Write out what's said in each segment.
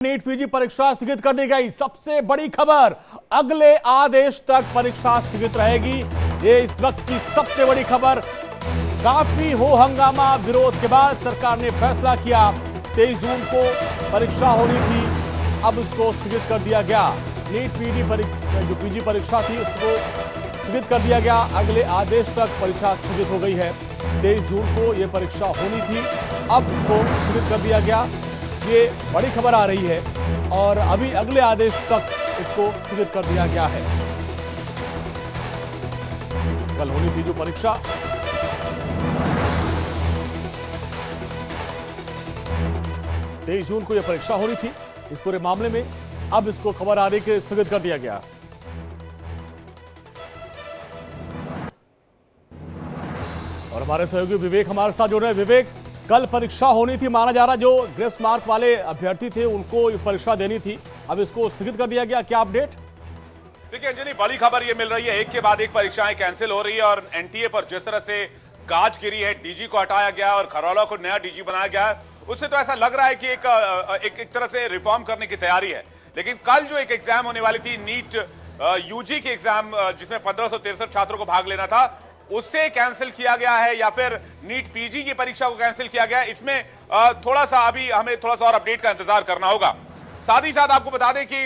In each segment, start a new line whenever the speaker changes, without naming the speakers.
NEET PG परीक्षा स्थगित कर दी गई। सबसे बड़ी खबर, अगले आदेश तक परीक्षा स्थगित रहेगी। ये इस वक्त की सबसे बड़ी खबर। काफी हो हंगामा विरोध के बाद सरकार ने फैसला किया। 23 जून को परीक्षा होनी थी, अब उसको स्थगित कर दिया गया। नीट पीजी परीक्षा थी उसको स्थगित कर दिया गया। अगले आदेश तक परीक्षा स्थगित हो गई है। 23 जून को यह परीक्षा होनी थी, अब उसको स्थगित कर दिया गया। ये बड़ी खबर आ रही है और अभी अगले आदेश तक इसको स्थगित कर दिया गया है। कल होनी थी जो परीक्षा, तेईस जून को यह परीक्षा होनी थी। इस पूरे मामले में अब इसको खबर आ रही कि स्थगित कर दिया गया। और हमारे सहयोगी विवेक हमारे साथ जुड़ रहे हैं। विवेक, कल परीक्षा होनी थी, माना जा रहा जो ग्रेस मार्क वाले अभ्यर्थी थे उनको परीक्षा देनी थी, अब इसको स्थगित कर दिया गया, क्या अपडेट?
देखिए अंजनी, बड़ी खबर ये मिल रही है, एक के बाद एक परीक्षाएं कैंसिल हो रही है और एनटीए पर जिस तरह से गाज गिरी है, डीजी को हटाया गया और खरौला को नया डीजी बनाया गया, उससे तो ऐसा लग रहा है कि एक तरह से रिफॉर्म करने की तैयारी है। लेकिन कल जो एक एग्जाम होने वाली थी, नीट यूजी की एग्जाम, जिसमें 1563 छात्रों को भाग लेना था, उससे कैंसिल किया गया है या फिर नीट पीजी की परीक्षा को कैंसिल किया गया है। इसमें थोड़ा सा अभी हमें थोड़ा सा और अपडेट का इंतजार करना होगा। साथ ही साथ आपको बता दें कि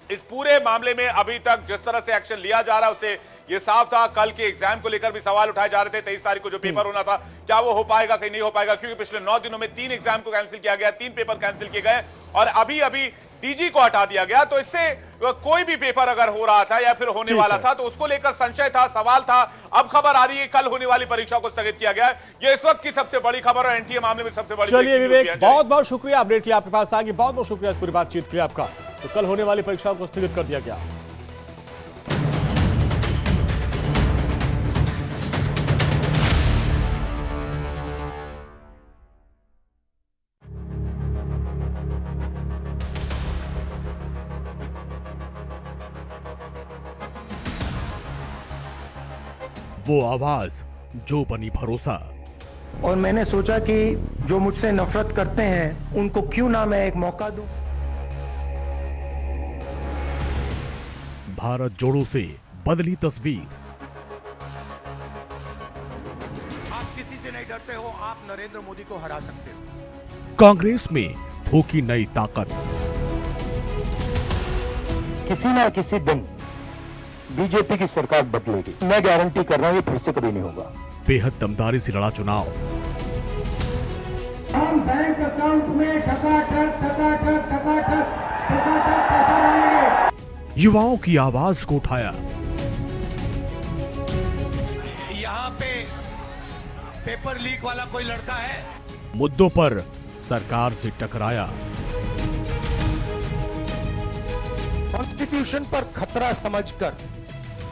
इस पूरे मामले में अभी तक जिस तरह से एक्शन लिया जा रहा है उससे ये साफ था। कल के एग्जाम को लेकर भी सवाल उठाए जा रहे थे। 23 तारीख को जो पेपर होना था, क्या वो हो पाएगा कि नहीं हो पाएगा, क्योंकि पिछले 9 दिनों में 3 एग्जाम को कैंसिल किया गया, 3 पेपर कैंसिल किए गए और अभी डीजी को हटा दिया गया। तो इससे कोई भी पेपर अगर हो रहा था या फिर होने वाला था तो उसको लेकर संशय था, सवाल था। अब खबर आ रही है कल होने वाली परीक्षा को स्थगित किया गया। ये इस वक्त की सबसे बड़ी खबर और एनटीए मामले में सबसे बड़ी।
चलिए विवेक, बहुत बहुत शुक्रिया अपडेट के लिए, आपके पास आगे बहुत बहुत शुक्रिया इस पूरी बातचीत के लिए आपका। तो कल होने वाली परीक्षा को स्थगित कर दिया गया।
वो आवाज जो बनी भरोसा।
और मैंने सोचा कि जो मुझसे नफरत करते हैं उनको क्यों ना मैं एक मौका दूं।
भारत जोड़ो से बदली तस्वीर।
आप किसी से नहीं डरते हो, आप नरेंद्र मोदी को हरा सकते हो।
कांग्रेस में फूकी नई ताकत।
किसी ना किसी दिन बीजेपी की सरकार बदलेगी, मैं गारंटी कर रहा हूं, ये फिर से कभी नहीं होगा।
बेहद दमदारी से लड़ा चुनाव।
हम बैंक अकाउंट में टकाटक पैसा डालेंगे।
युवाओं की आवाज को उठाया।
यहाँ पे पेपर लीक वाला कोई लड़का है,
मुद्दों पर सरकार से टकराया।
कॉन्स्टिट्यूशन पर खतरा समझकर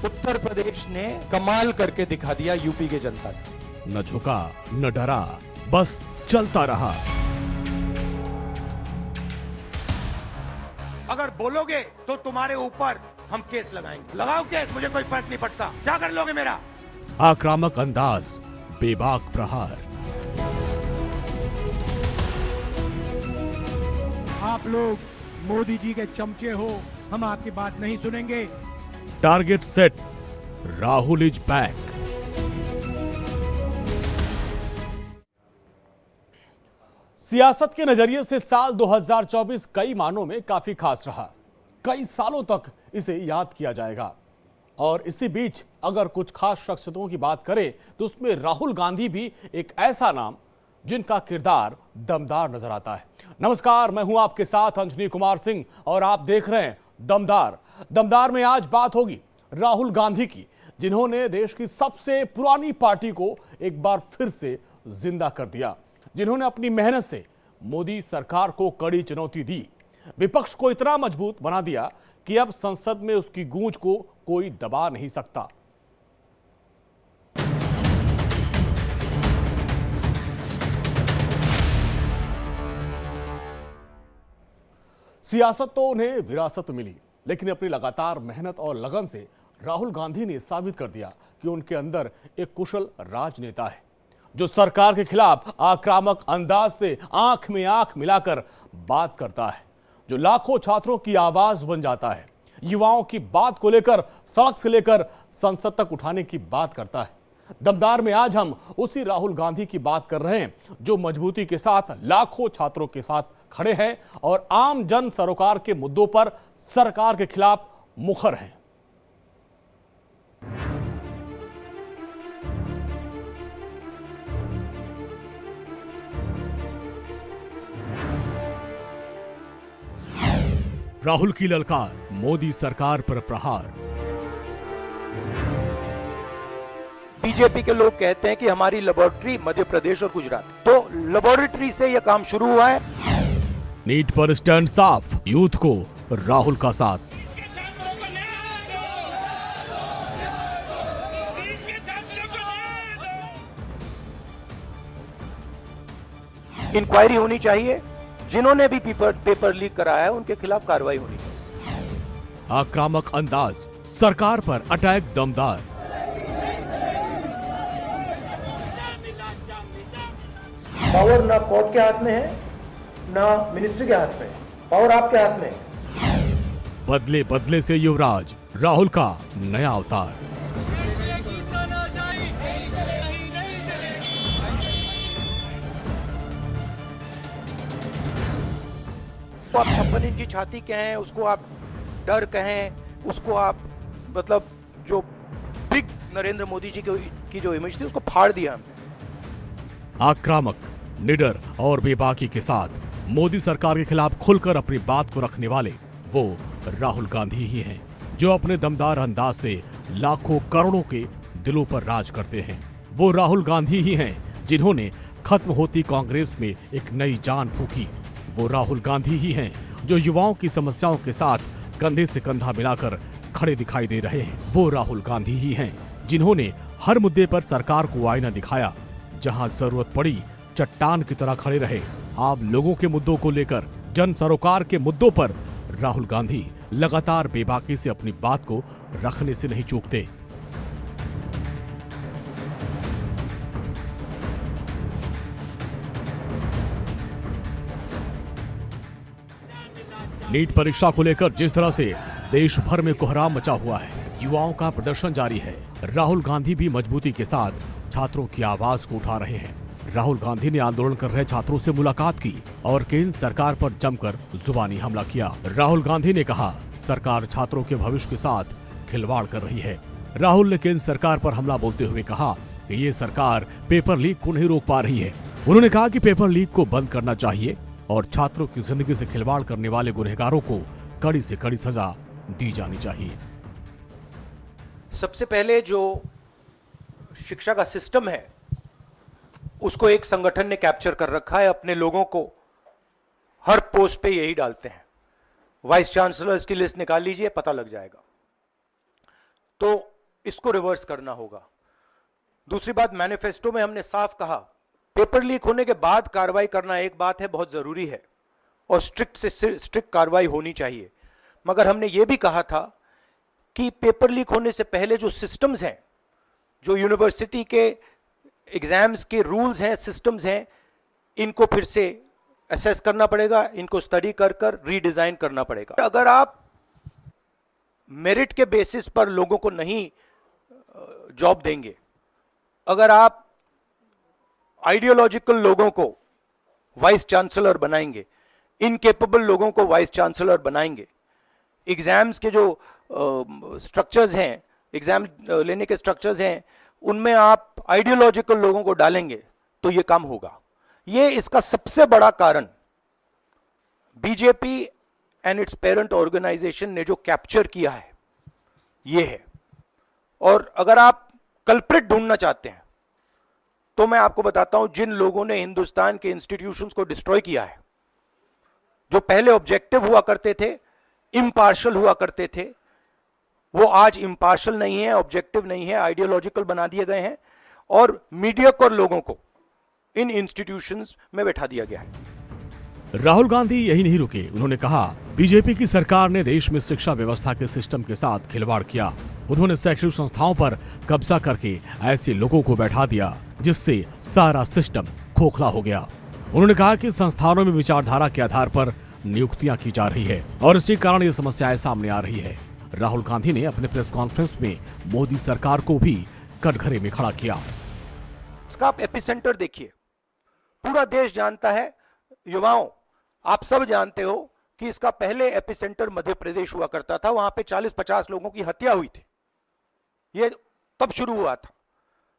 उत्तर प्रदेश ने कमाल करके दिखा दिया यूपी के जनता को।
न झुका न डरा, बस चलता रहा।
अगर बोलोगे तो तुम्हारे ऊपर हम केस लगाएंगे। लगाओ केस, मुझे कोई फर्क नहीं पड़ता। क्या कर लोगे मेरा?
आक्रामक अंदाज, बेबाक प्रहार।
आप लोग मोदी जी के चमचे हो, हम आपकी बात नहीं सुनेंगे।
Target set, Rahul is back.
सियासत के नजरिए से साल 2024 कई मानों में काफी खास रहा। कई सालों तक इसे याद किया जाएगा। और इसी बीच अगर कुछ खास शख्सियतों की बात करें तो उसमें राहुल गांधी भी एक ऐसा नाम जिनका किरदार दमदार नजर आता है। नमस्कार, मैं हूं आपके साथ अंजनी कुमार सिंह और आप देख रहे हैं दमदार। दमदार में आज बात होगी राहुल गांधी की, जिन्होंने देश की सबसे पुरानी पार्टी को एक बार फिर से जिंदा कर दिया, जिन्होंने अपनी मेहनत से मोदी सरकार को कड़ी चुनौती दी, विपक्ष को इतना मजबूत बना दिया कि अब संसद में उसकी गूंज को कोई दबा नहीं सकता। सियासत तो उन्हें विरासत मिली, लेकिन अपनी लगातार मेहनत और लगन से राहुल गांधी ने साबित कर दिया कि उनके अंदर एक कुशल राजनेता है, जो सरकार के खिलाफ आक्रामक अंदाज से आंख में आंख मिलाकर बात करता है, जो लाखों छात्रों की आवाज बन जाता है, युवाओं की बात को लेकर सड़क से लेकर संसद तक उठाने की बात करता है। दमदार में आज हम उसी राहुल गांधी की बात कर रहे हैं जो मजबूती के साथ लाखों छात्रों के साथ खड़े हैं और आम जन सरोकार के मुद्दों पर सरकार के खिलाफ मुखर हैं।
राहुल की ललकार, मोदी सरकार पर प्रहार।
बीजेपी के लोग कहते हैं कि हमारी लेबोरेटरी मध्य प्रदेश और गुजरात, तो लेबोरेटरी से यह काम शुरू हुआ है।
नीट पर स्टैंड साफ, यूथ को राहुल का साथ।
इंक्वायरी होनी चाहिए, जिन्होंने भी पेपर लीक कराया है उनके खिलाफ कार्रवाई होनी चाहिए।
आक्रामक अंदाज, सरकार पर अटैक दमदार।
पावर ना कोर्ट के हाथ में है, ना मिनिस्ट्री के हाथ में है, पावर आपके हाथ में है।
बदले बदले से युवराज, राहुल का नया अवतार।
तो आप 56 इंच की छाती कहें, उसको आप डर कहें, उसको आप मतलब जो बिग नरेंद्र मोदी जी की जो इमेज थी उसको फाड़ दिया हमने।
आक्रामक, निडर और बेबाकी के साथ मोदी सरकार के खिलाफ खुलकर अपनी बात को रखने वाले वो राहुल गांधी ही हैं, जो अपने दमदार अंदाज से लाखों करोड़ों के दिलों पर राज करते हैं। वो राहुल गांधी ही हैं जिन्होंने खत्म होती कांग्रेस में एक नई जान फूंकी। वो राहुल गांधी ही हैं जो युवाओं की समस्याओं के साथ कंधे से कंधा मिलाकर खड़े दिखाई दे रहे हैं। वो राहुल गांधी ही हैं जिन्होंने हर मुद्दे पर सरकार को आईना दिखाया, जहां जरूरत पड़ी चट्टान की तरह खड़े रहे। आम लोगों के मुद्दों को लेकर, जन सरोकार के मुद्दों पर राहुल गांधी लगातार बेबाकी से अपनी बात को रखने से नहीं चूकते। नीट परीक्षा को लेकर जिस तरह से देश भर में कोहराम मचा हुआ है, युवाओं का प्रदर्शन जारी है। राहुल गांधी भी मजबूती के साथ छात्रों की आवाज को उठा रहे हैं। राहुल गांधी ने आंदोलन कर रहे छात्रों से मुलाकात की और केंद्र सरकार पर जमकर जुबानी हमला किया। राहुल गांधी ने कहा, सरकार छात्रों के भविष्य के साथ खिलवाड़ कर रही है। राहुल ने केंद्र सरकार पर हमला बोलते हुए कहा कि ये सरकार पेपर लीक को नहीं रोक पा रही है। उन्होंने कहा कि पेपर लीक को बंद करना चाहिए और छात्रों की जिंदगी से खिलवाड़ करने वाले गुनहगारों को कड़ी से कड़ी सजा दी जानी चाहिए।
सबसे पहले जो शिक्षा का सिस्टम है उसको एक संगठन ने कैप्चर कर रखा है। अपने लोगों को हर पोस्ट पे यही डालते हैं। वाइस चांसलर्स की लिस्ट निकाल लीजिए, पता लग जाएगा। तो इसको रिवर्स करना होगा। दूसरी बात, मैनिफेस्टो में हमने साफ कहा, पेपर लीक होने के बाद कार्रवाई करना एक बात है, बहुत जरूरी है और स्ट्रिक्ट से स्ट्रिक्ट कार्रवाई होनी चाहिए। मगर हमने यह भी कहा था कि पेपर लीक होने से पहले जो सिस्टम्स हैं, जो यूनिवर्सिटी के एग्जाम्स के रूल्स हैं, सिस्टम्स हैं, इनको फिर से असेस करना पड़ेगा, इनको स्टडी कर कर रीडिजाइन करना पड़ेगा। अगर आप मेरिट के बेसिस पर लोगों को नहीं जॉब देंगे, अगर आप आइडियोलॉजिकल लोगों को वाइस चांसलर बनाएंगे, इनकेपेबल लोगों को वाइस चांसलर बनाएंगे, एग्जाम्स के जो स्ट्रक्चर्स हैं, एग्जाम लेने के स्ट्रक्चर्स हैं, उनमें आप आइडियोलॉजिकल लोगों को डालेंगे तो यह काम होगा। ये इसका सबसे बड़ा कारण BJP and its parent organisation ने जो कैप्चर किया है ये है। और अगर आप कल्प्रिट ढूंढना चाहते हैं तो मैं आपको बताता हूं, जिन लोगों ने हिंदुस्तान के इंस्टीट्यूशंस को डिस्ट्रॉय किया है, जो पहले ऑब्जेक्टिव हुआ करते थे, इम्पार्शियल हुआ करते थे, वो आज इम्पार्शियल नहीं है, ऑब्जेक्टिव नहीं है, आइडियोलॉजिकल बना दिए गए हैं और मीडियोकर लोगों को इन इंस्टीट्यूशंस में बैठा दिया गया है।
राहुल गांधी यही नहीं रुके। उन्होंने कहा, बीजेपी की सरकार ने देश में शिक्षा व्यवस्था के सिस्टम के साथ खिलवाड़ किया। उन्होंने शैक्षणिक संस्थाओं पर कब्जा करके ऐसे लोगों को बैठा दिया जिससे सारा सिस्टम खोखला हो गया। उन्होंने कहा कि संस्थानों में विचारधारा के आधार पर नियुक्तियां की जा रही है और इसी कारण ये समस्याएं सामने आ रही है। राहुल गांधी ने अपने प्रेस कॉन्फ्रेंस में मोदी सरकार को भी कटघरे में खड़ा किया।
इसका आप एपिसेंटर देखिए, पूरा देश जानता है, युवाओं आप सब जानते हो कि इसका पहले एपिसेंटर मध्य प्रदेश हुआ करता था, वहां पे 40-50 लोगों की हत्या हुई थी, ये तब शुरू हुआ था।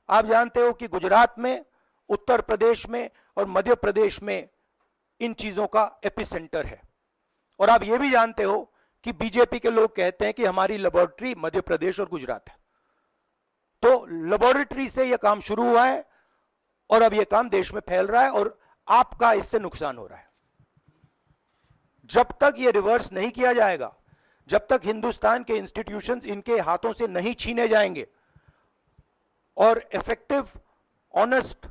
आप जानते हो कि गुजरात में, उत्तर प्रदेश में और मध्य प्रदेश में इन चीजों का एपिसेंटर है। और आप ये भी जानते हो कि बीजेपी के लोग कहते हैं कि हमारी लेबोरेटरी मध्य प्रदेश और गुजरात है। तो लेबोरेटरी से यह काम शुरू हुआ है और अब यह काम देश में फैल रहा है और आपका इससे नुकसान हो रहा है। जब तक यह रिवर्स नहीं किया जाएगा, जब तक हिंदुस्तान के इंस्टीट्यूशंस इनके हाथों से नहीं छीने जाएंगे और इफेक्टिव, ऑनेस्ट,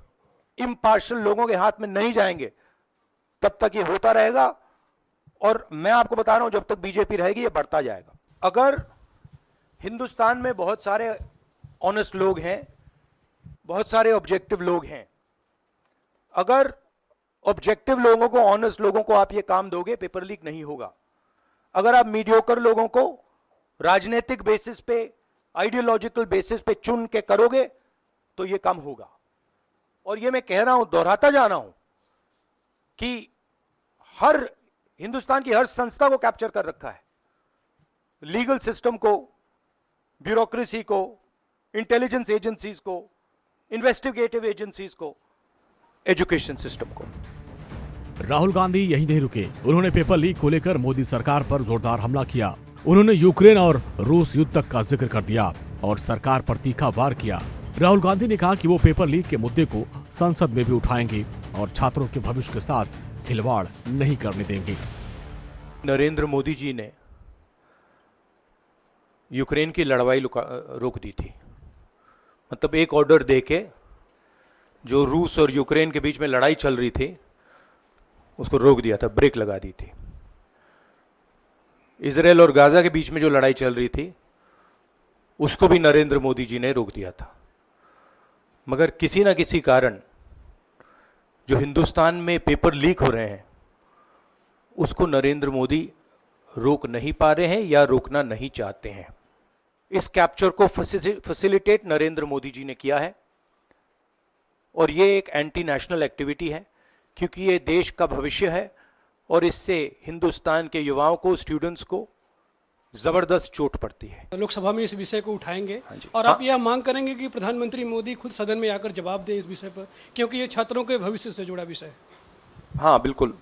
इम्पार्शियल लोगों के हाथ में नहीं जाएंगे, तब तक ये होता रहेगा। और मैं आपको बता रहा हूं, जब तक बीजेपी रहेगी ये बढ़ता जाएगा। अगर हिंदुस्तान में बहुत सारे ऑनेस्ट लोग हैं, बहुत सारे ऑब्जेक्टिव लोग हैं, अगर ऑब्जेक्टिव लोगों को, ऑनेस्ट लोगों को आप ये काम दोगे, पेपर लीक नहीं होगा। अगर आप मीडियोकर लोगों को राजनीतिक बेसिस पे, आइडियोलॉजिकल बेसिस पे चुन के करोगे तो ये काम होगा। और ये मैं कह रहा हूं, दोहराता जा रहा हूं कि हर हिंदुस्तान की हर संस्था को कैप्चर कर रखा है, लीगल सिस्टम को, ब्यूरोक्रेसी को, इंटेलिजेंस एजेंसीज को, इन्वेस्टिगेटिव एजेंसीज को, एजुकेशन सिस्टम को।
राहुल गांधी यही नहीं रुके, उन्होंने पेपर लीक को लेकर मोदी सरकार पर जोरदार हमला किया। उन्होंने यूक्रेन और रूस युद्ध तक का जिक्र कर दिया और सरकार पर तीखा वार किया। राहुल गांधी ने कहा कि वो पेपर लीक के मुद्दे को संसद में भी उठाएंगे और छात्रों के भविष्य के साथ खिलवाड़ नहीं करने देंगे।
नरेंद्र मोदी जी ने यूक्रेन की लड़ाई रोक दी थी, मतलब एक ऑर्डर देके जो रूस और यूक्रेन के बीच में लड़ाई चल रही थी उसको रोक दिया था, ब्रेक लगा दी थी। इजराइल और गाजा के बीच में जो लड़ाई चल रही थी उसको भी नरेंद्र मोदी जी ने रोक दिया था। मगर किसी ना किसी कारण जो हिंदुस्तान में पेपर लीक हो रहे हैं उसको नरेंद्र मोदी रोक नहीं पा रहे हैं या रोकना नहीं चाहते हैं। इस कैप्चर को फैसिलिटेट नरेंद्र मोदी जी ने किया है और ये एक एंटी नेशनल एक्टिविटी है, क्योंकि ये देश का भविष्य है और इससे हिंदुस्तान के युवाओं को, स्टूडेंट्स को जबरदस्त चोट पड़ती है।
लोकसभा में इस विषय को उठाएंगे और आप यह मांग करेंगे कि प्रधानमंत्री मोदी खुद सदन में आकर जवाब दें इस विषय पर, क्योंकि ये छात्रों के भविष्य से जुड़ा विषय है।
हाँ बिल्कुल,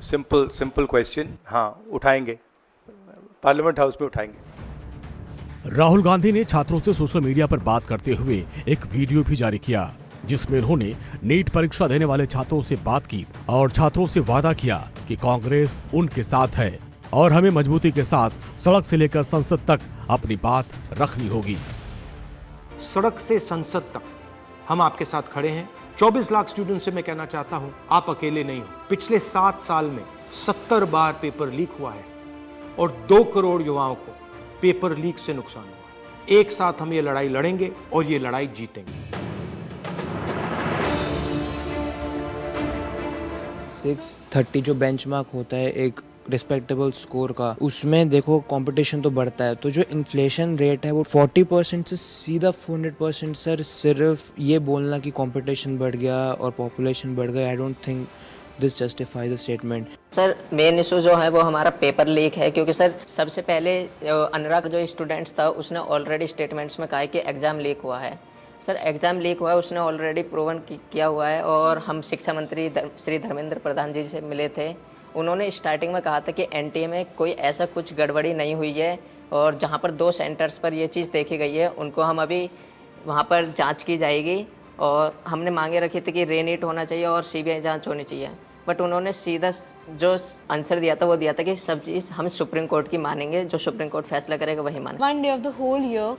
सिंपल क्वेश्चन, हाँ उठाएंगे, पार्लियामेंट हाउस में उठाएंगे।
राहुल गांधी ने छात्रों से सोशल मीडिया पर बात करते हुए एक वीडियो भी जारी किया जिसमें उन्होंने नीट परीक्षा देने वाले छात्रों से बात की और छात्रों से वादा किया कि कांग्रेस उनके साथ है और हमें मजबूती के साथ सड़क से लेकर संसद तक अपनी बात रखनी होगी।
सड़क से संसद तक हम आपके साथ खड़े हैं। 24 लाख स्टूडेंट से मैं कहना चाहता हूं, आप अकेले नहीं हो। पिछले 7 साल में 70 बार पेपर लीक हुआ है और 2 करोड़ युवाओं को पेपर लीक से नुकसान हुआ है। एक साथ हम ये लड़ाई लड़ेंगे और ये लड़ाई जीतेंगे।
630 जो बेंचमार्क होता है एक रिस्पेक्टेबल स्कोर का, उसमें देखो कंपटीशन तो बढ़ता है, तो जो इन्फ्लेशन रेट है वो 40% से सीधा 400%। सर सिर्फ ये बोलना कि कंपटीशन बढ़ गया और पॉपुलेशन बढ़ गया, I don't think this justifies the statement.
Sir main issue जो है वो हमारा पेपर लीक है, क्योंकि सर सबसे पहले अनुराग जो स्टूडेंट्स था उसने ऑलरेडी स्टेटमेंट्स में कहा है कि एग्ज़ाम लीक हुआ है। सर एग्ज़ाम लीक हुआ है, उसने ऑलरेडी प्रूवन किया हुआ है और हम शिक्षा मंत्री श्री धर्मेंद्र प्रधान जी से मिले थे। उन्होंने स्टार्टिंग में कहा था कि एनटीए में कोई ऐसा कुछ गड़बड़ी नहीं हुई है और जहां पर 2 सेंटर्स पर ये चीज़ देखी गई है उनको हम अभी वहां पर जांच की जाएगी और हमने मांगे रखी थी कि रीनीट होना चाहिए और सीबीआई जांच होनी चाहिए। बट उन्होंने सीधा जो आंसर दिया था वो दिया था कि सब चीज़ हम सुप्रीम कोर्ट की मानेंगे, जो सुप्रीम कोर्ट फैसला करेगा वही मानेंगे।
1 day of the whole year,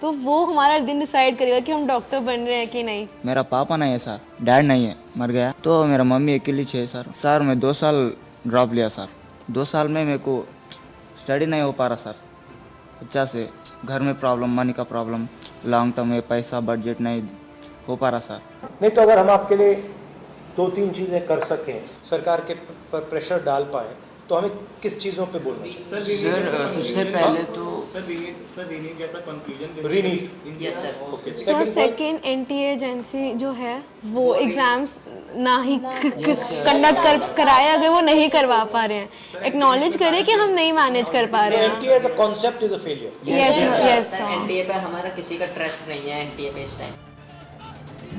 तो वो हमारा दिन डिसाइड करेगा कि हम डॉक्टर बन रहे हैं कि नहीं।
मेरा पापा नहीं है सर, डैड नहीं है, मर गया, तो मेरा मम्मी अकेली है सर। सर मैं 2 साल ड्रॉप लिया सर। 2 साल में मेरे को स्टडी नहीं हो पा रहा सर, अच्छा से घर में प्रॉब्लम, मनी का प्रॉब्लम, लॉन्ग टर्म में पैसा बजट नहीं हो पा रहा सर।
नहीं तो अगर हम आपके लिए 2-3 चीज़ें कर सकें,
सरकार के पर प्रेशर डाल पाए
तो हमें किस चीज़ों पे बोलना चाहिए?
सर सबसे पहले तो
सर सेकेंड एनटीए एजेंसी जो है वो एग्जाम्स ना ही कंडक्ट कराए, अगर वो नहीं करवा पा रहे हैं, एक्नॉलेज करें कि हम नहीं मैनेज कर पा रहे हैं।
NTA as a concept is a failure.
Yes
NTA पे हमारा किसी का ट्रस्ट नहीं है एनटीए पे इस टाइम।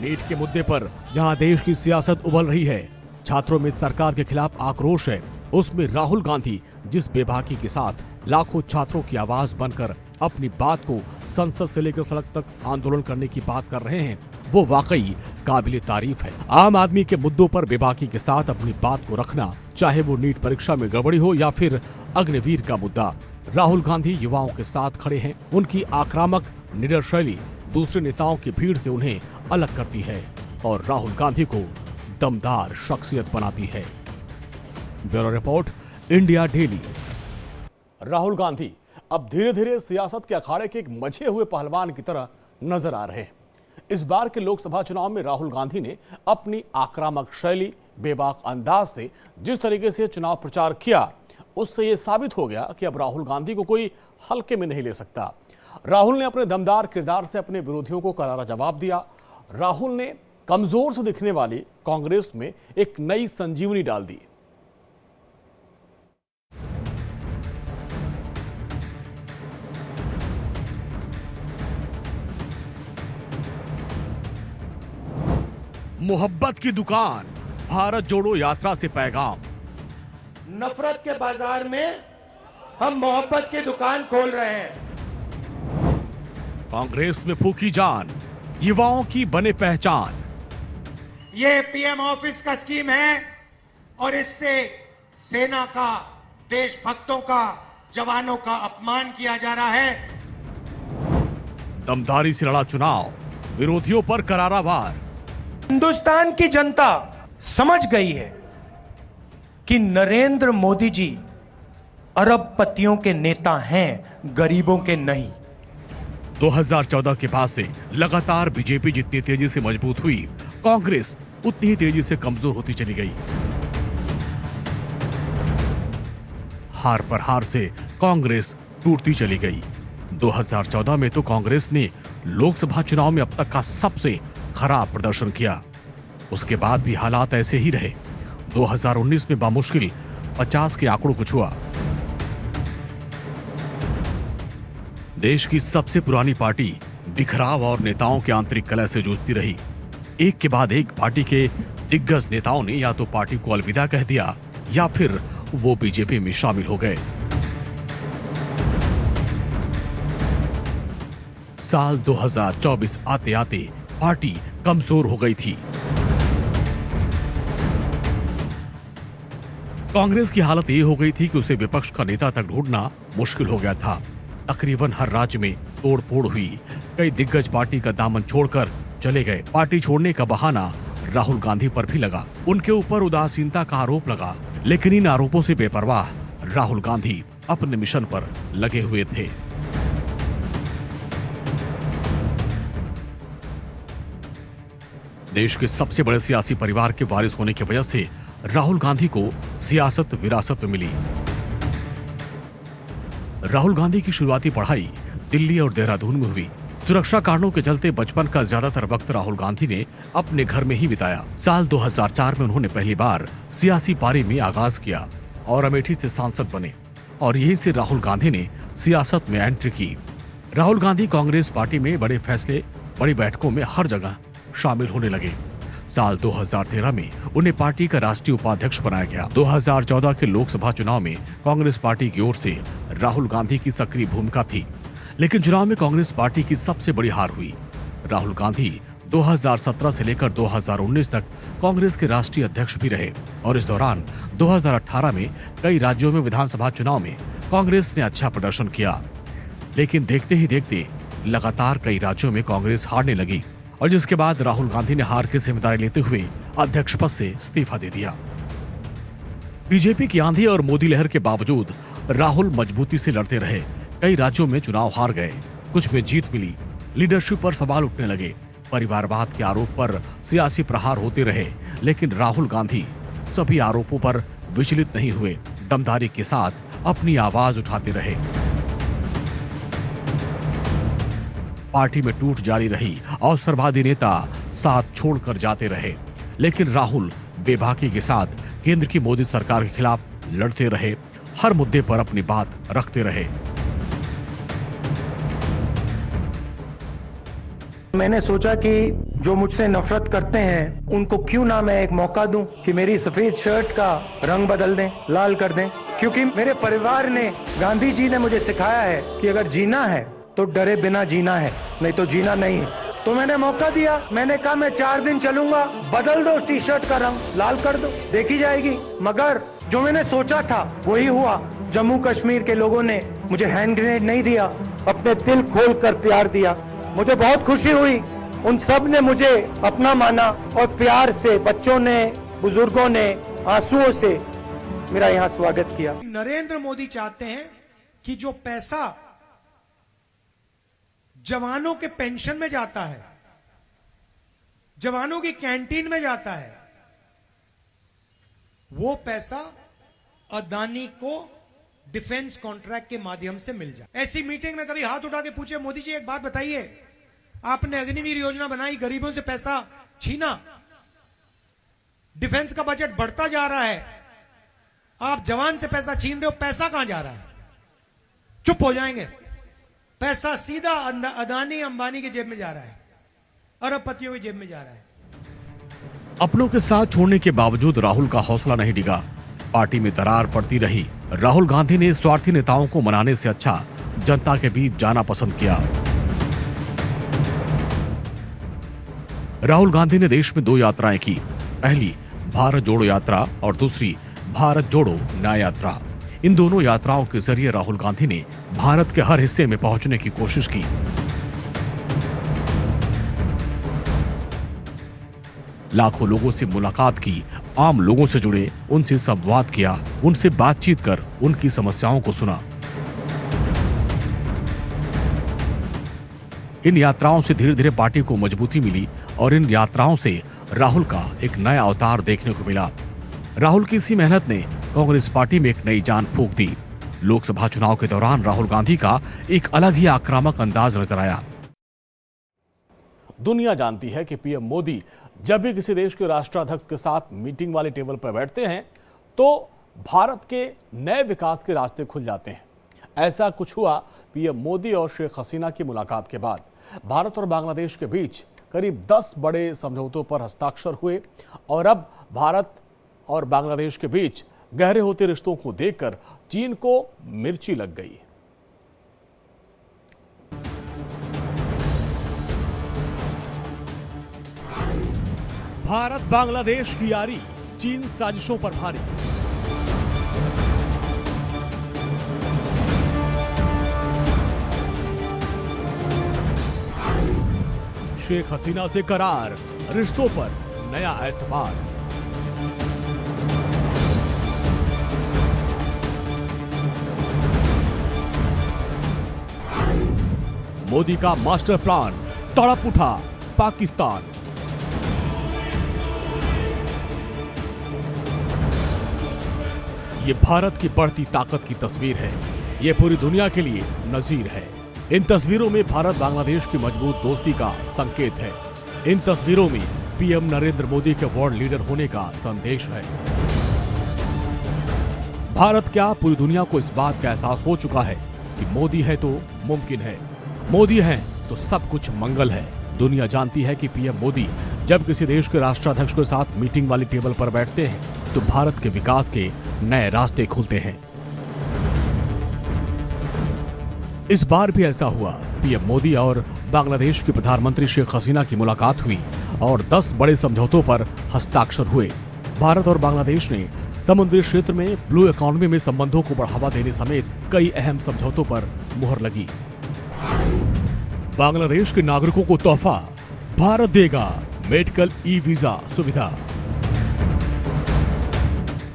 नीट के मुद्दे पर जहां देश की सियासत उबल रही है, छात्रों में सरकार के खिलाफ आक्रोश है, उसमें राहुल गांधी जिस बेबाकी के साथ लाखों छात्रों की आवाज बनकर अपनी बात को संसद से लेकर सड़क तक आंदोलन करने की बात कर रहे हैं, वो वाकई काबिले तारीफ है। आम आदमी के मुद्दों पर बेबाकी के साथ अपनी बात को रखना, चाहे वो नीट परीक्षा में गड़बड़ी हो या फिर अग्निवीर का मुद्दा, राहुल गांधी युवाओं के साथ खड़े हैं। उनकी आक्रामक निडर शैली दूसरे नेताओं की भीड़ से उन्हें अलग करती है और राहुल गांधी को दमदार शख्सियत बनाती है। Bureau report, India daily. Rahul Gandhi अब धीरे धीरे सियासत के अखाड़े के एक मजे हुए पहलवान की तरह नजर आ रहे हैं। इस बार के लोकसभा चुनाव में राहुल गांधी ने अपनी आक्रामक शैली, बेबाक अंदाज से जिस तरीके से चुनाव प्रचार किया, उससे यह साबित हो गया कि अब राहुल गांधी को कोई हल्के में नहीं ले सकता। राहुल ने अपने दमदार किरदार से अपने विरोधियों को करारा जवाब दिया। राहुल ने कमजोर से दिखने वाली कांग्रेस में एक नई संजीवनी डाल दी। मोहब्बत की दुकान, भारत जोड़ो यात्रा से पैगाम।
नफरत के बाजार में हम मोहब्बत की दुकान खोल रहे हैं।
कांग्रेस में फूकी जान, युवाओं की बने पहचान।
ये पीएम ऑफिस का स्कीम है और इससे सेना का, देशभक्तों का, जवानों का अपमान किया जा रहा है।
दमदारी से लड़ा चुनाव, विरोधियों पर करारा वार।
हिंदुस्तान की जनता समझ गई है कि नरेंद्र मोदी जी अरबपतियों के नेता हैं, गरीबों के नहीं।
2014 के बाद से लगातार बीजेपी जितनी तेजी से मजबूत हुई, कांग्रेस उतनी ही तेजी से कमजोर होती चली गई। हार पर हार से कांग्रेस टूटती चली गई। 2014 में तो कांग्रेस ने लोकसभा चुनाव में अब तक का सबसे खराब प्रदर्शन किया। उसके बाद भी हालात ऐसे ही रहे। 2019 में बामुश्किल 50 के आंकड़ों को छुआ। देश की सबसे पुरानी पार्टी बिखराव और नेताओं के आंतरिक कलह से जूझती रही। एक के बाद एक पार्टी के दिग्गज नेताओं ने या तो पार्टी को अलविदा कह दिया या फिर वो बीजेपी में शामिल हो गए। साल 2024 आते आते पार्टी कमजोर हो गई थी। कांग्रेस की हालत ये हो गई थी कि उसे विपक्ष का नेता तक ढूंढना मुश्किल हो गया था। तकरीबन हर राज्य में तोड़फोड़ हुई। कई दिग्गज पार्टी का दामन छोड़कर चले गए। पार्टी छोड़ने का बहाना राहुल गांधी पर भी लगा। उनके ऊपर उदासीनता का आरोप लगा, लेकिन इन आरोपों से बेपरवाह राहुल गांधी अपने मिशन पर लगे हुए थे। देश के सबसे बड़े सियासी परिवार के वारिस होने की वजह से राहुल गांधी को सियासत विरासत में मिली। राहुल गांधी की शुरुआती पढ़ाई दिल्ली और देहरादून में हुई। सुरक्षा कारणों के चलते बचपन का ज्यादातर वक्त राहुल गांधी ने अपने घर में ही बिताया। साल 2004 में उन्होंने पहली बार सियासी पारी में आगाज किया और अमेठी से सांसद बने और यहीं से राहुल गांधी ने सियासत में एंट्री की। राहुल गांधी कांग्रेस पार्टी में बड़े फैसले, बड़ी बैठकों में हर जगह शामिल होने लगे। साल 2013 में उन्हें पार्टी का राष्ट्रीय उपाध्यक्ष बनाया गया। 2014 के लोकसभा चुनाव में कांग्रेस पार्टी की ओर से राहुल गांधी की सक्रिय भूमिका थी, लेकिन चुनाव में कांग्रेस पार्टी की सबसे बड़ी हार हुई। राहुल गांधी 2017 से लेकर 2019 तक कांग्रेस के राष्ट्रीय अध्यक्ष भी रहे और इस दौरान 2018 में कई राज्यों में विधानसभा चुनाव में कांग्रेस ने अच्छा प्रदर्शन किया, लेकिन देखते ही देखते लगातार कई राज्यों में कांग्रेस हारने लगी और जिसके बाद राहुल गांधी ने हार की जिम्मेदारी लेते हुए अध्यक्ष पद से इस्तीफा दे दिया। बीजेपी की आंधी और मोदी लहर के बावजूद राहुल मजबूती से लड़ते रहे। कई राज्यों में चुनाव हार गए, कुछ में जीत मिली। लीडरशिप पर सवाल उठने लगे। परिवारवाद के आरोप पर सियासी प्रहार होते रहे, लेकिन राहुल गांधी सभी आरोपों पर विचलित नहीं हुए। दमदारी के साथ अपनी आवाज उठाते रहे। पार्टी में टूट जारी रही, अवसरवादी नेता साथ छोड़कर जाते रहे, लेकिन राहुल बेबाकी के साथ केंद्र की मोदी सरकार के खिलाफ लड़ते रहे, हर मुद्दे पर अपनी बात रखते रहे।
मैंने सोचा कि जो मुझसे नफरत करते हैं उनको क्यों ना मैं एक मौका दूं कि मेरी सफेद शर्ट का रंग बदल दें, लाल कर दें, क्योंकि मेरे परिवार ने, गांधी जी ने मुझे सिखाया है कि अगर जीना है तो डरे बिना जीना है, नहीं तो जीना नहीं है। तो मैंने मौका दिया, मैंने कहा मैं 4 दिन चलूंगा, बदल दो टी शर्ट का रंग, लाल कर दो, देखी जाएगी। मगर जो मैंने सोचा था वही हुआ। जम्मू कश्मीर के लोगों ने मुझे हैंड ग्रेनेड नहीं दिया, अपने दिल खोल कर प्यार दिया। मुझे बहुत खुशी हुई, उन सब ने मुझे अपना माना और प्यार से, बच्चों ने, बुजुर्गों ने आंसुओं से मेरा यहाँ स्वागत किया।
नरेंद्र मोदी चाहते हैं कि जो पैसा जवानों के पेंशन में जाता है, जवानों की कैंटीन में जाता है, वो पैसा अदानी को डिफेंस कॉन्ट्रैक्ट के माध्यम से मिल जाए। ऐसी मीटिंग में कभी हाथ उठा के पूछे, मोदी जी एक बात बताइए, आपने अग्निवीर योजना बनाई, गरीबों से पैसा छीना, डिफेंस का बजट बढ़ता जा रहा है, आप जवान से पैसा छीन रहे हो, पैसा कहां जा रहा है? चुप हो जाएंगे। पैसा सीधा अदानी अंबानी की जेब में जा रहा है, अरबपतियों की जेब में जा रहा है।
अपनों के साथ छोड़ने के बावजूद राहुल का हौसला नहीं डिगा, पार्टी में दरार पड़ती रही। राहुल गांधी ने स्वार्थी नेताओं को मनाने से अच्छा जनता के बीच जाना पसंद किया। राहुल गांधी ने देश में 2 यात्राएं की, पहली भारत जोड़ो यात्रा और दूसरी भारत जोड़ो न्याय यात्रा। इन दोनों यात्राओं के जरिए राहुल गांधी ने भारत के हर हिस्से में पहुंचने की कोशिश की। लाखों लोगों से मुलाकात की, आम लोगों से जुड़े, उनसे संवाद किया, उनसे बातचीत कर उनकी समस्याओं को सुना। इन यात्राओं से धीरे धीरे पार्टी को मजबूती मिली और इन यात्राओं से राहुल का एक नया अवतार देखने को मिला। राहुल की इसी मेहनत ने कांग्रेस पार्टी में एक नई जान फूंक दी। लोकसभा चुनाव के दौरान राहुल गांधी का एक अलग ही आक्रामक अंदाज नजर आया।
दुनिया जानती है कि पीएम मोदी जब भी किसी देश के राष्ट्राध्यक्ष के साथ मीटिंग वाले टेबल पर बैठते हैं तो भारत के नए विकास के रास्ते खुल जाते हैं। ऐसा कुछ हुआ पीएम मोदी और शेख हसीना की मुलाकात के बाद। भारत और बांग्लादेश के बीच करीब 10 बड़े समझौतों पर हस्ताक्षर हुए और अब भारत और बांग्लादेश के बीच गहरे होते रिश्तों को देखकर चीन को मिर्ची लग गई।
भारत बांग्लादेश की यारी चीन साजिशों पर भारी। शेख हसीना से करार, रिश्तों पर नया एतबार। मोदी का मास्टर प्लान, तड़प उठा पाकिस्तान। ये भारत की बढ़ती ताकत की तस्वीर है, ये पूरी दुनिया के लिए नजीर है। इन तस्वीरों में भारत बांग्लादेश की मजबूत दोस्ती का संकेत है। इन तस्वीरों में पीएम नरेंद्र मोदी के वर्ल्ड लीडर होने का संदेश है। भारत क्या, पूरी दुनिया को इस बात का एहसास हो चुका है कि मोदी है तो मुमकिन है, मोदी है तो सब कुछ मंगल है। दुनिया जानती है कि पीएम मोदी जब किसी देश के राष्ट्राध्यक्ष के साथ मीटिंग वाली टेबल पर बैठते हैं तो भारत के विकास के नए रास्ते खुलते हैं। इस बार भी ऐसा हुआ। पीएम मोदी और बांग्लादेश की प्रधानमंत्री शेख हसीना की मुलाकात हुई और 10 बड़े समझौतों पर हस्ताक्षर हुए। भारत और बांग्लादेश ने समुद्री क्षेत्र में ब्लू इकोनॉमी में संबंधों को बढ़ावा देने समेत कई अहम समझौतों पर मुहर लगी। बांग्लादेश के नागरिकों को तोहफा, भारत देगा मेडिकल ई वीजा सुविधा।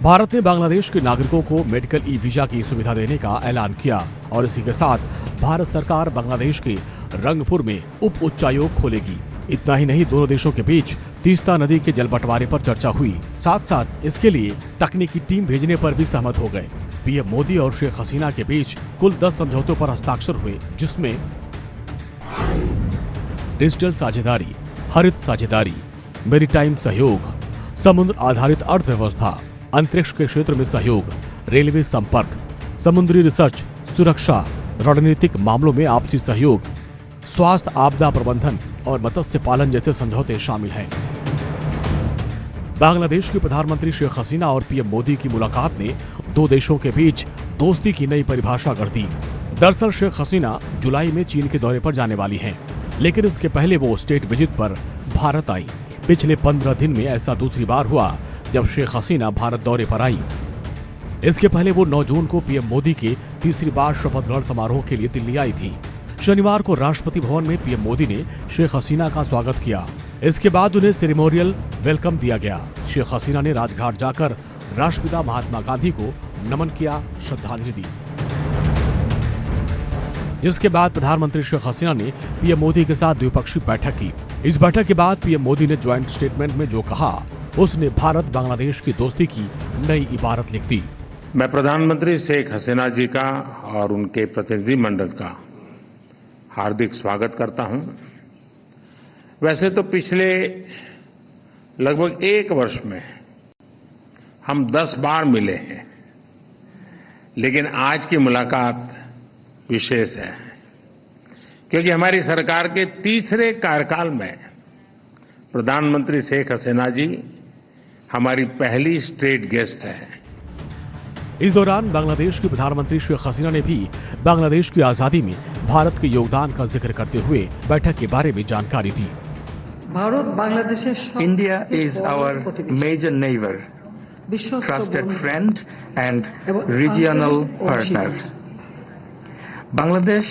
भारत ने बांग्लादेश के नागरिकों को मेडिकल ई वीजा की सुविधा देने का ऐलान किया और इसी के साथ भारत सरकार बांग्लादेश के रंगपुर में उप उच्चायोग खोलेगी। इतना ही नहीं, दोनों देशों के बीच तीस्ता नदी के जल बंटवारे पर चर्चा हुई। साथ साथ इसके लिए तकनीकी टीम भेजने पर भी सहमत हो गए। पीएम मोदी और शेख हसीना के बीच कुल 10 समझौतों पर हस्ताक्षर हुए, जिसमें डिजिटल साझेदारी, हरित साझेदारी, मैरीटाइम सहयोग, समुद्र आधारित अर्थव्यवस्था, अंतरिक्ष के क्षेत्र में सहयोग, रेलवे संपर्क, समुद्री रिसर्च, सुरक्षा, रणनीतिक मामलों में आपसी सहयोग, स्वास्थ्य, आपदा प्रबंधन और मत्स्य पालन जैसे समझौते शामिल हैं। बांग्लादेश के प्रधानमंत्री शेख हसीना और पीएम मोदी की मुलाकात ने दो देशों के बीच दोस्ती की नई परिभाषा कर दी। दरअसल शेख हसीना जुलाई में चीन के दौरे पर जाने वाली हैं, लेकिन इसके पहले वो स्टेट विजिट पर भारत आई। पिछले 15 दिन में ऐसा दूसरी बार हुआ जब शेख हसीना भारत दौरे पर आई। इसके पहले वो 9 जून को पीएम मोदी के तीसरी बार शपथ ग्रहण समारोह के लिए दिल्ली आई थी। शनिवार को राष्ट्रपति भवन में पीएम मोदी ने शेख हसीना का स्वागत किया। इसके बाद उन्हें सेरेमोनियल वेलकम दिया गया। शेख हसीना ने राजघाट जाकर राष्ट्रपिता महात्मा गांधी को नमन किया, श्रद्धांजलि दी, जिसके बाद प्रधानमंत्री शेख हसीना ने पीएम मोदी के साथ द्विपक्षीय बैठक की। इस बैठक के बाद पीएम मोदी ने ज्वाइंट स्टेटमेंट में जो कहा, उसने भारत बांग्लादेश की दोस्ती की नई इबारत लिख दी।
मैं प्रधानमंत्री शेख हसीना जी का और उनके प्रतिनिधिमंडल का हार्दिक स्वागत करता हूं। वैसे तो पिछले लगभग 1 वर्ष में हम 10 बार मिले हैं, लेकिन आज की मुलाकात विशेष है क्योंकि हमारी सरकार के तीसरे कार्यकाल में प्रधानमंत्री शेख हसीना जी हमारी पहली स्टेट गेस्ट है।
इस दौरान बांग्लादेश के प्रधानमंत्री शेख हसीना ने भी बांग्लादेश की आजादी में भारत के योगदान का जिक्र करते हुए बैठक के बारे में जानकारी दी।
India is our major neighbor, trusted friend and regional partner. Bangladesh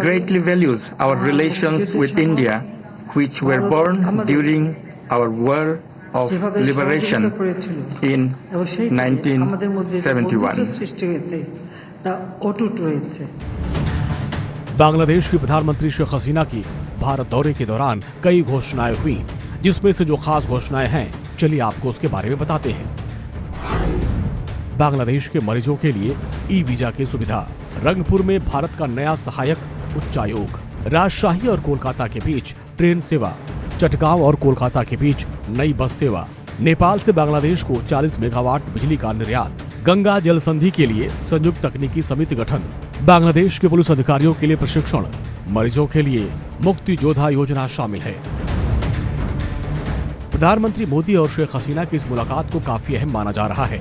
greatly values our relations with India, which were born during our war of liberation in 1971.
Bangladesh की प्रधानमंत्री शेख हसीना की भारत दौरे के दौरान कई घोषणाएं हुई, जिसमें से जो खास घोषणाएं हैं, चलिए आपको उसके बारे में बताते हैं। बांग्लादेश के मरीजों के लिए ई वीजा की सुविधा, रंगपुर में भारत का नया सहायक उच्चायोग, राजशाही और कोलकाता के बीच ट्रेन सेवा, चटगांव और कोलकाता के बीच नई बस सेवा, नेपाल से बांग्लादेश को 40 मेगावाट बिजली का निर्यात, गंगा जल संधि के लिए संयुक्त तकनीकी समिति गठन, बांग्लादेश के पुलिस अधिकारियों के लिए प्रशिक्षण, मरीजों के लिए मुक्ति योद्धा योजना शामिल है। प्रधानमंत्री मोदी और शेख हसीना की इस मुलाकात को काफी अहम माना जा रहा है,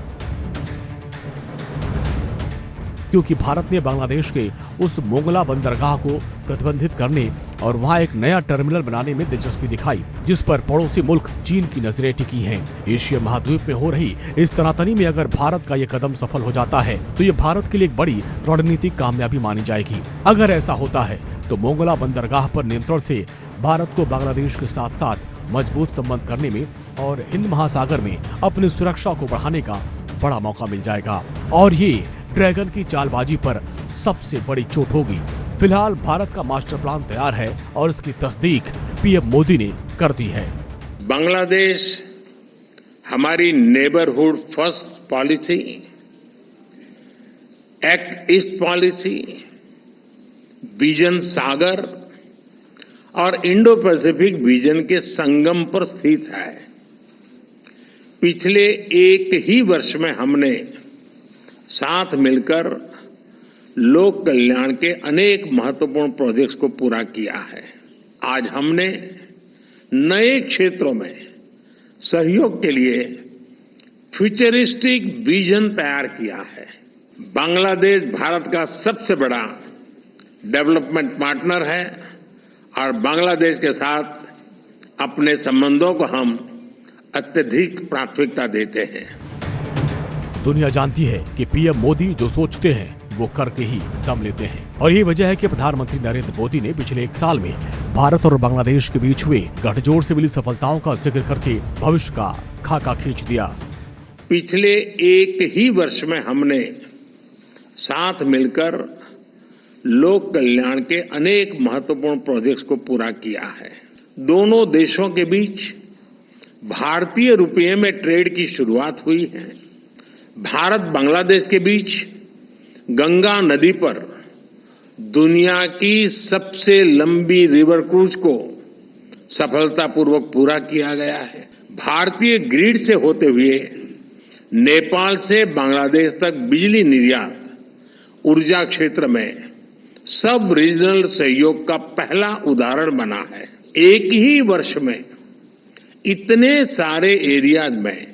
क्योंकि भारत ने बांग्लादेश के उस मोंगला बंदरगाह को प्रतिबंधित करने और वहां एक नया टर्मिनल बनाने में दिलचस्पी दिखाई, जिस पर पड़ोसी मुल्क चीन की नजरें टिकी हैं। एशिया महाद्वीप में हो रही इस तनातनी में अगर भारत का ये कदम सफल हो जाता है तो ये भारत के लिए एक बड़ी रणनीतिक कामयाबी मानी जाएगी। अगर ऐसा होता है तो मोंगला बंदरगाह पर नियंत्रण से भारत को बांग्लादेश के साथ साथ मजबूत संबंध करने में और हिंद महासागर में अपनी सुरक्षा को बढ़ाने का बड़ा मौका मिल जाएगा, और ये ड्रैगन की चालबाजी पर सबसे बड़ी चोट होगी। फिलहाल भारत का मास्टर प्लान तैयार है और इसकी तस्दीक पीएम मोदी ने कर दी है।
बांग्लादेश हमारी neighbourhood first policy, act east policy, vision Sagar और इंडो पैसिफिक विजन के संगम पर स्थित है। पिछले 1 ही वर्ष में हमने साथ मिलकर लोक कल्याण के अनेक महत्वपूर्ण प्रोजेक्ट्स को पूरा किया है। आज हमने नए क्षेत्रों में सहयोग के लिए फ्यूचरिस्टिक विजन तैयार किया है। बांग्लादेश भारत का सबसे बड़ा डेवलपमेंट पार्टनर है और बांग्लादेश के साथ अपने संबंधों को हम अत्यधिक प्राथमिकता देते हैं।
दुनिया जानती है कि पीएम मोदी जो सोचते हैं वो करके ही दम लेते हैं, और ये वजह है कि प्रधानमंत्री नरेंद्र मोदी ने पिछले 1 साल में भारत और बांग्लादेश के बीच हुए गठजोड़ से मिली सफलताओं का जिक्र करके भविष्य का खाका खींच दिया।
पिछले 1 ही वर्ष में हमने साथ मिलकर लोक कल्याण के अनेक महत्वपूर्ण प्रोजेक्ट्स को पूरा किया है। दोनों देशों के बीच भारतीय रुपये में ट्रेड की शुरुआत हुई है। भारत बांग्लादेश के बीच गंगा नदी पर दुनिया की सबसे लंबी रिवर क्रूज को सफलतापूर्वक पूरा किया गया है। भारतीय ग्रिड से होते हुए नेपाल से बांग्लादेश तक बिजली निर्यात ऊर्जा क्षेत्र में सब रीजनल सहयोग का पहला उदाहरण बना है। एक ही वर्ष में इतने सारे एरियाज में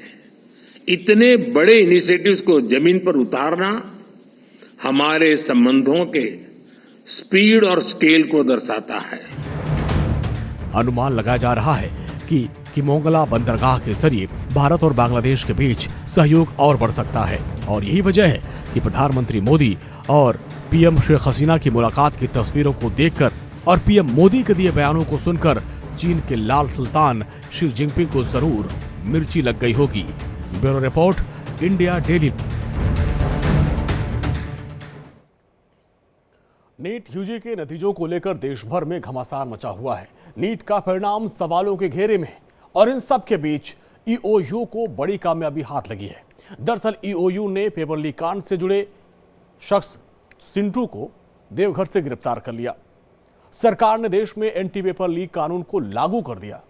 इतने बड़े इनिशिएटिव्स को जमीन पर उतारना हमारे संबंधों के स्पीड और स्केल को दर्शाता है।
अनुमान लगाया जा रहा है कि मोंगला बंदरगाह के जरिए भारत और बांग्लादेश के बीच सहयोग और बढ़ सकता है और यही वजह है कि प्रधानमंत्री मोदी और पीएम शेख हसीना की मुलाकात की तस्वीरों को देखकर और पीएम मोदी के दिए बयानों को सुनकर चीन के लाल सुल्तान शी जिनपिंग को जरूर मिर्ची लग गई होगी। Bureau report, India daily. NEET UG के नतीजों को लेकर देश भर में घमासान मचा हुआ है। नीट का परिणाम सवालों के घेरे में और इन सब के बीच ईओयू को बड़ी कामयाबी हाथ लगी है। दरअसल ईओयू ने पेपर लीक कांड से जुड़े शख्स सिंटू को देवघर से गिरफ्तार कर लिया। सरकार ने देश में एंटी पेपर लीक कानून को लागू कर दिया।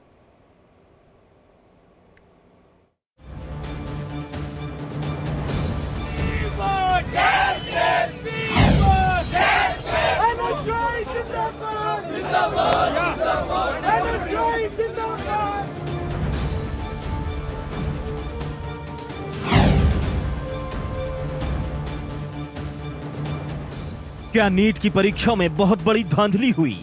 क्या नीट की परीक्षा में बहुत बड़ी धांधली हुई?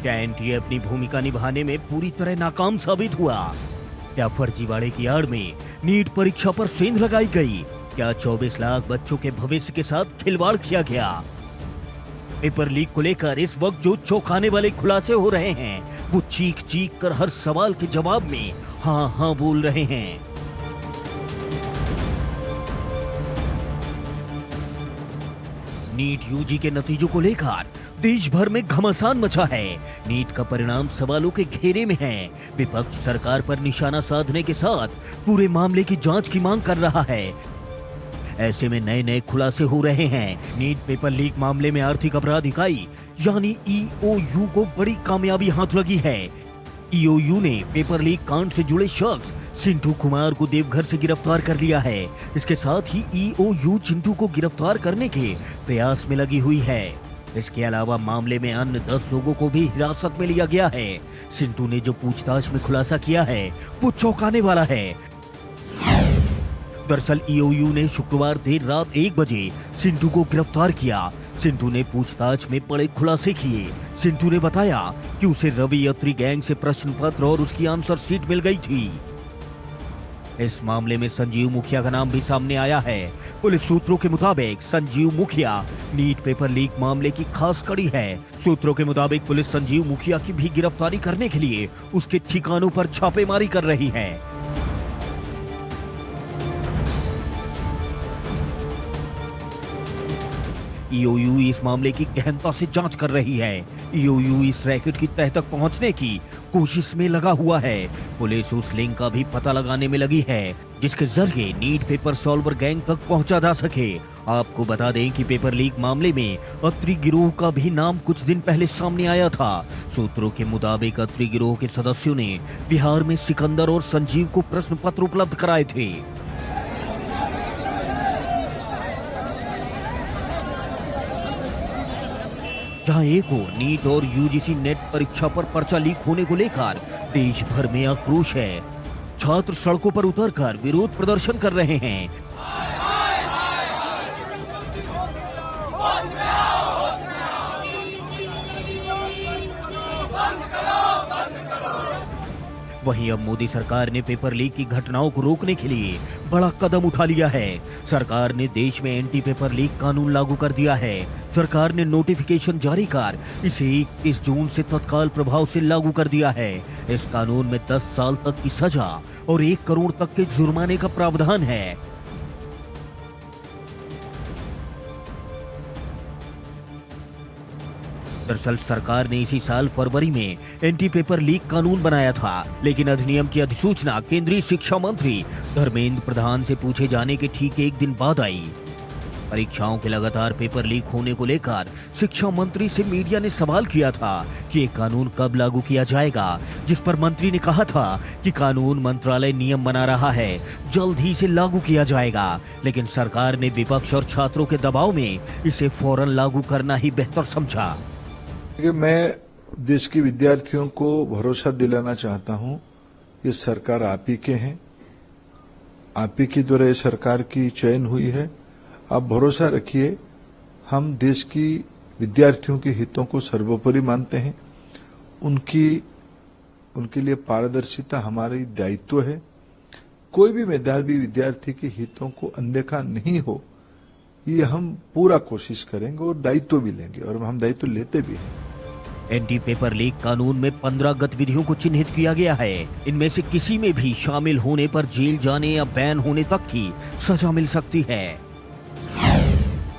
क्या एनटीए अपनी भूमिका निभाने में पूरी तरह नाकाम साबित हुआ? क्या फर्जीवाड़े की आड़ में नीट परीक्षा पर सेंध लगाई गई? क्या 24 लाख बच्चों के भविष्य के साथ खिलवाड़ किया गया? पेपर लीक को लेकर इस वक्त जो चौंकाने वाले खुलासे हो रहे हैं, वो चीख चीख कर हर सवाल के जवाब में हाँ हाँ बोल रहे हैं। नीट यूजी के नतीजों को लेकर देश भर में घमासान मचा है। नीट का परिणाम सवालों के घेरे में है। विपक्ष सरकार पर निशाना साधने के साथ पूरे मामले की जांच की मांग कर रहा है। ऐसे में नए नए खुलासे हो रहे हैं। नीट पेपर लीक मामले में आर्थिक अपराध इकाई यानी ईओयू को बड़ी कामयाबी हाथ लगी है। ईओयू ने पेपर लीक कांड से जुड़े शख्स चिंटू कुमार को देवघर से गिरफ्तार कर लिया है। इसके साथ ही ईओयू चिंटू को गिरफ्तार करने के प्रयास में लगी हुई है। इसके अलावा मामले में अन्य 10 लोगों को भी हिरासत में लिया गया है। चिंटू ने जो पूछताछ में खुलासा किया है वो चौंकाने वाला है। दरअसल ईओयू ने शुक्रवार देर रात 1 बजे चिंटू को गिरफ्तार किया। चिंटू ने पूछताछ में बड़े खुलासे किए। चिंटू ने बताया कि उसे रवि अत्री गैंग से प्रश्न पत्र और उसकी आंसर शीट मिल गई थी। इस मामले में संजीव मुखिया का नाम भी सामने आया है। पुलिस सूत्रों के मुताबिक संजीव मुखिया नीट पेपर लीक मामले की खास कड़ी है। सूत्रों के मुताबिक पुलिस संजीव मुखिया की भी गिरफ्तारी करने के लिए उसके ठिकानों पर छापेमारी कर रही है। ईओयू इस मामले की गहनता से जांच कर रही है। ईओयू इस रैकेट की तह तक पहुंचने की कोशिश में लगा हुआ है। पुलिस उस लिंक का भी पता लगाने में लगी है जिसके जरिए नीट पेपर सॉल्वर गैंग तक पहुंचा जा सके। आपको बता दें कि पेपर लीक मामले में अत्री गिरोह का भी नाम कुछ दिन पहले सामने आया था। सूत्रों के मुताबिक अत्री गिरोह के सदस्यों ने बिहार में सिकंदर और संजीव को प्रश्न पत्र उपलब्ध कराए थे। जहां एक ओर नीट और यूजीसी नेट परीक्षा पर पर्चा लीक होने को लेकर देश भर में आक्रोश है। छात्र सड़कों पर उतरकर विरोध प्रदर्शन कर रहे हैं। वहीं अब मोदी सरकार ने पेपर लीक की घटनाओं को रोकने के लिए बड़ा कदम उठा लिया है। सरकार ने देश में एंटी पेपर लीक कानून लागू कर दिया है। सरकार ने नोटिफिकेशन जारी कर इसे 21 जून से तत्काल प्रभाव से लागू कर दिया है। इस कानून में 10 साल तक की सजा और 1 करोड़ तक के जुर्माने का प्रावधान है। दरअसल सरकार ने इसी साल फरवरी में एंटी पेपर लीक कानून बनाया था, लेकिन अधिनियम की अधिसूचना केंद्रीय शिक्षा मंत्री धर्मेंद्र प्रधान से पूछे जाने के ठीक एक दिन बाद आई। परीक्षाओं के लगातार पेपर लीक होने को लेकर शिक्षा मंत्री से मीडिया ने सवाल किया था कि ये कानून कब लागू किया जाएगा, जिस पर मंत्री ने कहा था कि कानून मंत्रालय नियम बना रहा है, जल्द ही इसे लागू किया जाएगा। लेकिन सरकार ने विपक्ष और छात्रों के दबाव में इसे फौरन लागू करना ही बेहतर समझा।
मैं देश के विद्यार्थियों को भरोसा दिलाना चाहता हूं, ये सरकार आप ही के हैं, आप ही के द्वारा ये सरकार की चयन हुई है। आप भरोसा रखिए, हम देश की विद्यार्थियों के हितों को सर्वोपरि मानते हैं। उनके लिए पारदर्शिता हमारी दायित्व है। कोई भी मेधावी विद्यार्थी के हितों को अनदेखा नहीं हो, ये हम पूरा कोशिश करेंगे और दायित्व भी लेंगे, और हम दायित्व लेते भी हैं।
एंटी पेपर लीक कानून में 15 गतिविधियों को चिन्हित किया गया है। इनमें से किसी में भी शामिल होने पर जेल जाने या बैन होने तक की सजा मिल सकती है।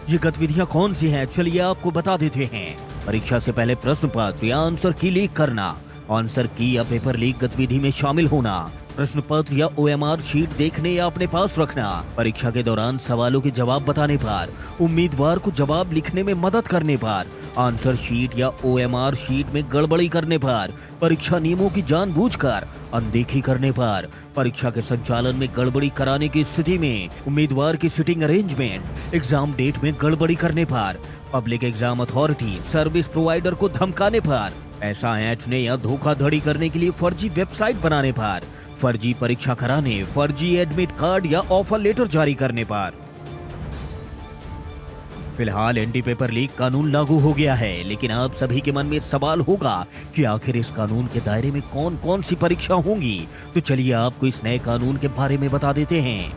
ये गतिविधियां कौन सी हैं, चलिए आपको बता देते हैं। परीक्षा से पहले प्रश्न पत्र या आंसर की लीक करना, आंसर की या पेपर लीक गतिविधि में शामिल होना, प्रश्न पत्र या OMR शीट देखने या अपने पास रखना, परीक्षा के दौरान सवालों के जवाब बताने पर, उम्मीदवार को जवाब लिखने में मदद करने पर, आंसर शीट या OMR शीट में गड़बड़ी करने पर, परीक्षा नियमों की जानबूझकर अनदेखी करने पर, परीक्षा के संचालन में गड़बड़ी कराने की स्थिति में उम्मीदवार की सिटिंग अरेंजमेंट, एग्जाम डेट में गड़बड़ी करने पर, public exam authority service provider को धमकाने पर, ऐसा ऐंठने या धोखाधड़ी करने के लिए फर्जी वेबसाइट बनाने पर, फर्जी परीक्षा कराने, फर्जी एडमिट कार्ड या ऑफर लेटर जारी करने पर। फिलहाल एंटी पेपर लीक कानून लागू हो गया है, लेकिन आप सभी के मन में सवाल होगा कि आखिर इस कानून के दायरे में कौन कौन सी परीक्षा होंगी। तो चलिए आपको इस नए कानून के बारे में बता देते हैं।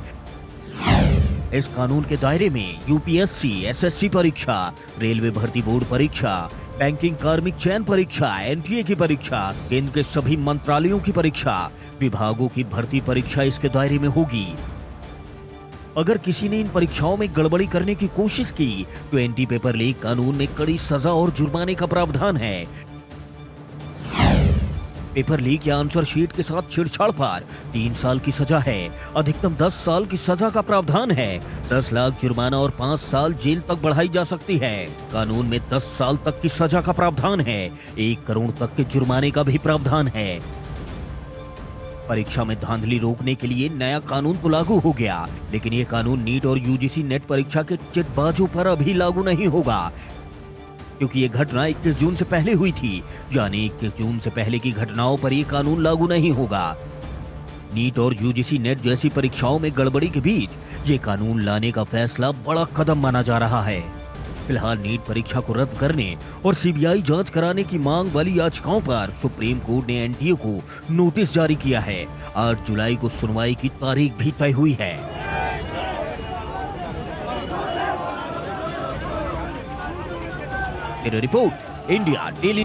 इस कानून के दायरे में UPSC, SSC परीक्षा, रेलवे भर्ती बोर्ड परीक्षा, बैंकिंग कार्मिक चयन परीक्षा, NTA की परीक्षा, केंद्र के सभी मंत्रालयों की परीक्षा, विभागों की भर्ती परीक्षा इसके दायरे में होगी। अगर किसी ने इन परीक्षाओं में गड़बड़ी करने की कोशिश की तो एंटी पेपर लीक कानून में कड़ी सजा और जुर्माने का प्रावधान है। पेपर लीक या आंसर शीट के साथ छेड़छाड़ पर 3 साल की सजा है। अधिकतम 10 साल की सजा का प्रावधान है। 10 लाख जुर्माना और 5 साल जेल तक बढ़ाई जा सकती है। कानून में 10 साल तक की सजा का प्रावधान है। 1 करोड़ तक के जुर्माने का भी प्रावधान है। परीक्षा में धांधली रोकने के लिए नया कानून तो लागू हो गया, लेकिन ये कानून नीट और UGC नेट परीक्षा के चिटबाजों पर अभी लागू नहीं होगा, क्योंकि ये घटना 21 जून से पहले हुई थी। यानी 21 जून से पहले की घटनाओं पर ये कानून लागू नहीं होगा। नीट और UGC नेट जैसी परीक्षाओं में गड़बड़ी के बीच ये कानून लाने का फैसला बड़ा कदम माना जा रहा है। फिलहाल नीट परीक्षा को रद्द करने और CBI जांच कराने की मांग वाली याचिकाओं पर सुप्रीम कोर्ट ने NTA को नोटिस जारी किया है। 8 जुलाई को सुनवाई की तारीख भी तय हुई है। Report India daily.